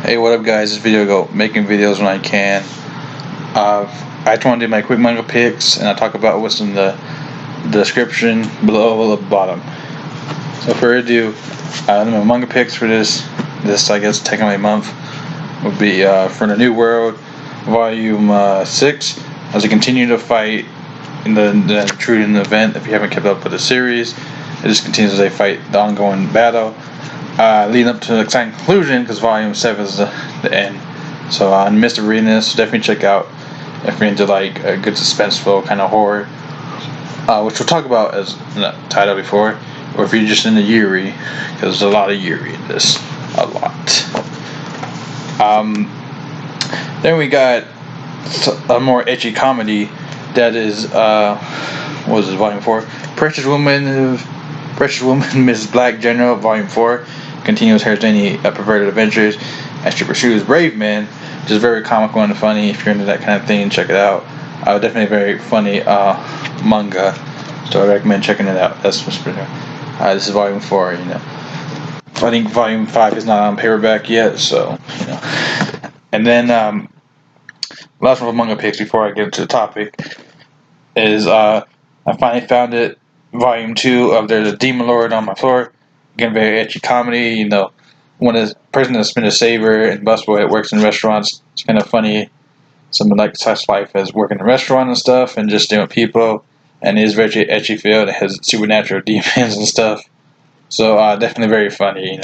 Hey, what up, guys? This video go making videos when I can. I just want to do my quick manga picks, and I'll talk about what's in the description below the bottom. So, for ado, my manga picks for this I guess taking my month would be for the New World, Volume 6, as they continue to fight in the Truden event. If you haven't kept up with the series, it just continues as they fight the ongoing battle. Leading up to an exciting conclusion because Volume 7 is the end. So I missed reading this, so definitely check out if you're into like a good suspenseful kind of horror, which we'll talk about as the title before, or if you're just into Yuri, because there's a lot of Yuri in this, a lot. Then we got a more ecchi comedy that is what was it, Volume 4? Precious Woman, Mrs. Black General, Volume 4, continues her journey of perverted adventures as she pursues brave men, which is very comical and funny. If you're into that kind of thing, check it out. Definitely a very funny manga, so I recommend checking it out. That's what's pretty. This is Volume 4, I think Volume 5 is not on paperback yet, so, And then, last one of manga picks before I get into the topic is, I finally found it, Volume 2 of There's a Demon Lord on My Floor. Again, very ecchi comedy, when a person that's been a saver and busboy that works in restaurants, it's kind of funny. Something like such life as working in a restaurant and stuff, and just dealing with people, and it is very ecchi feel. It has supernatural demons and stuff. So definitely very funny.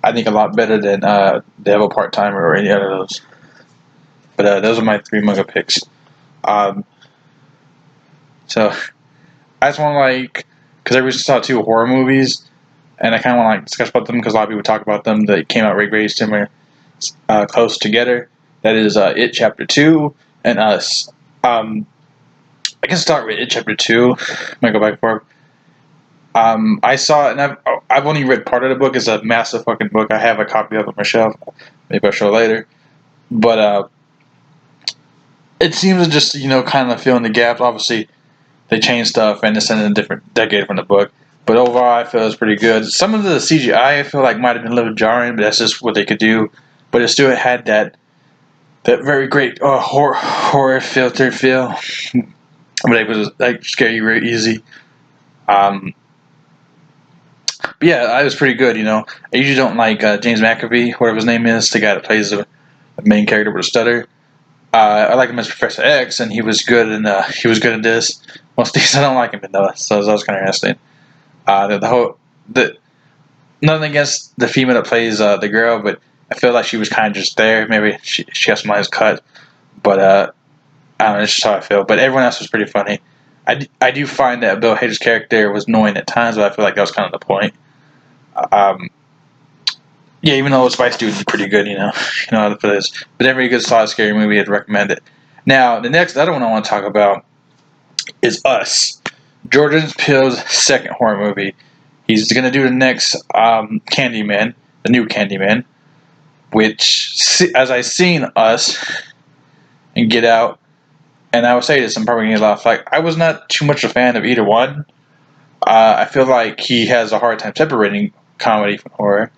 I think a lot better than Devil Part Timer or any other of those. But those are my 3 manga picks. So I just want to because I recently saw 2 horror movies, and I kind of want to discuss about them because a lot of people talk about them. They came out very similar, close together. That is It Chapter 2 and Us. I can start with It Chapter 2. I might go back and forth. I saw it, and I've only read part of the book. It's a massive fucking book. I have a copy of it on my shelf. Maybe I'll show it later. But it seems to just kind of fill in the gaps. Obviously, they changed stuff and it's in a different decade from the book. But overall, I feel it's pretty good. Some of the CGI I feel like might have been a little jarring, but that's just what they could do. But it still had that very great horror filter feel. But it was scare you very easy. But yeah, I was pretty good. I usually don't like James McAvoy, whatever his name is, the guy that plays the main character with a stutter. I like him as Professor X, and he was good at this. Most things I don't like him in though, so that was kind of interesting. Nothing against the female that plays the girl, but I feel like she was kind of just there. Maybe she got some lines cut, but I don't know. That's just how I feel. But everyone else was pretty funny. I do find that Bill Hader's character was annoying at times, but I feel like that was kind of the point. Yeah, even though Spice Dude is pretty good, for this. But every good solid scary movie, I'd recommend it. Now, the other one I want to talk about is Us, Jordan Peele's second horror movie. He's going to do the next Candyman, the new Candyman, which, as I seen Us and Get Out, and I will say this, I'm probably going to get a lot of flack. I was not too much a fan of either one. I feel like he has a hard time separating comedy from horror.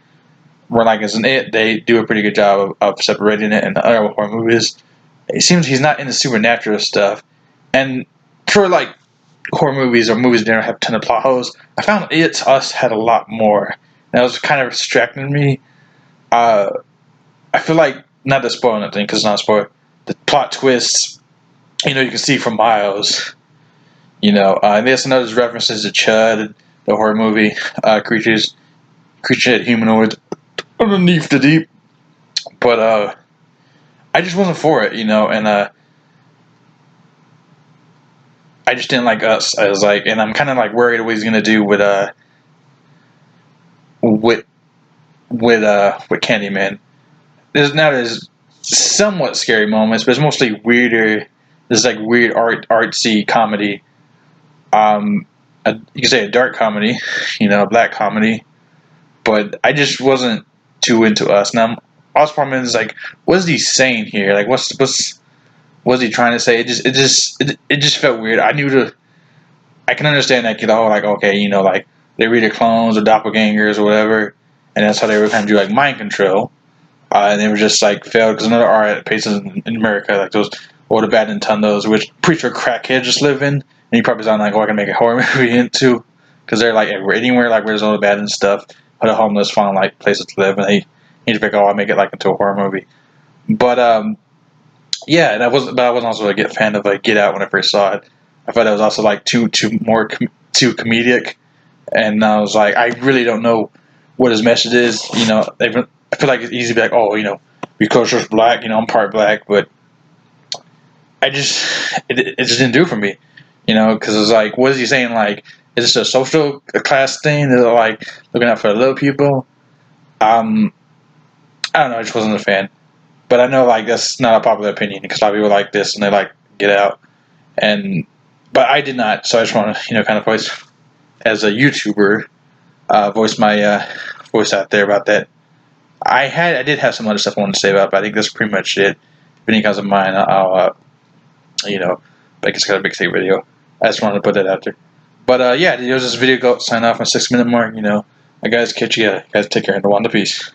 Where as in It, they do a pretty good job of separating it, and the other horror movies, it seems he's not into supernatural stuff. And for horror movies or movies that don't have a ton of plot holes, I found Us had a lot more. And that was kind of distracting me. I feel like, not to spoil nothing, because it's not a spoiler, the plot twists, you can see from miles. And there's another references to Chud, the horror movie, creatures that humanoids underneath the deep. But I just wasn't for it, and I just didn't like Us. I was and I'm kind of worried what he's gonna do with Candyman. There's somewhat scary moments, but it's mostly weirder. There's weird artsy comedy. You can say a dark comedy, a black comedy. But I just wasn't too into Us. Now, Us problem is what is he saying here? What's he trying to say? It just felt weird. I can understand okay, they're either clones or doppelgangers or whatever, and that's how they were kind of do mind control. and it was just like failed because another art places in America like those old bad Nintendos, which pretty sure crackheads just live in, and you probably sound like, oh, I can make a horror movie into, because they're like anywhere like where there's all the bad and stuff, or the homeless find like places to live, and they need to figure, oh, I'll make it like into a horror movie. But yeah, and I wasn't also a fan of Get Out when I first saw it. I thought it was also like too comedic, and I was like, I really don't know what his message is. I feel like it's easy to be like, oh, because you're black, I'm part black, but it just didn't do it for me, because it's like, what is he saying? Like, is this a social class thing? Is it like looking out for the little people? I don't know. I just wasn't a fan. But I know like that's not a popular opinion because a lot of people like this and they like Get Out, and but I did not. So I just want to kind of voice as a YouTuber, voice my voice out there about that. I did have some other stuff I wanted to say about, but I think that's pretty much it. If any comes to mind, I'll I guess I got a big state video. I just wanted to put that out there. But yeah, there's this video. Go sign off on 6 minute mark. I guys catch you. Guys take care and one to peace.